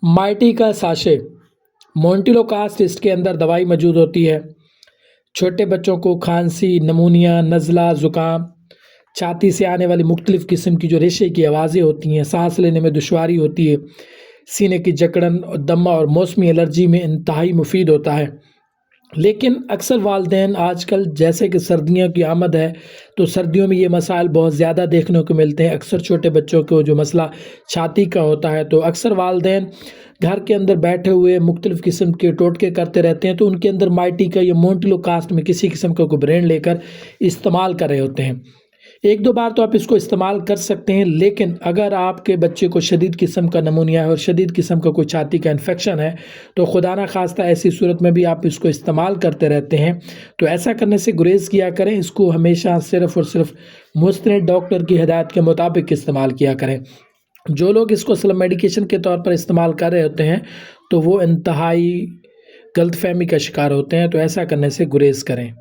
Mighty का sachet मोंटिलोकास्ट इसके अंदर दवाई मौजूद होती है। छोटे बच्चों को खांसी, नमूनिया, नज़ला, ज़ुकाम, छाती से आने वाली मुख्तलिफ़ किस्म की जो रेशे की आवाज़ें होती हैं, सांस लेने में दुश्वारी होती है, सीने की जकड़न और दमा और मौसमी एलर्जी में इंतहाई मुफीद होता है। लेकिन अक्सर वालिदैन आजकल जैसे कि सर्दियों की आमद है तो सर्दियों में ये मसाइल बहुत ज़्यादा देखने को मिलते हैं। अक्सर छोटे बच्चों को जो मसला छाती का होता है तो अक्सर वालिदैन घर के अंदर बैठे हुए मुख्तलिफ़ किस्म के टोटके करते रहते हैं, तो उनके अंदर माइटी का या मोंटिलोकास्ट में किसी किस्म का कोई ब्रांड लेकर इस्तेमाल कर रहे होते हैं। एक दो बार तो आप इसको इस्तेमाल कर सकते हैं, लेकिन अगर आपके बच्चे को शदीद किस्म का नमूनिया है और शदीद किस्म का कोई छाती का इन्फेक्शन है तो खुदा ना खास्ता ऐसी सूरत में भी आप इसको इस्तेमाल करते रहते हैं, तो ऐसा करने से गुरेज़ किया करें। इसको हमेशा सिर्फ़ और सिर्फ मुस्तनद डॉक्टर की हिदायत के मुताबिक इस्तेमाल किया करें। जो लोग इसको सिर्फ मेडिकेशन के तौर पर इस्तेमाल कर रहे होते हैं तो वो इंतहाई गलतफहमी का शिकार होते हैं, तो ऐसा करने से गुरेज़ करें।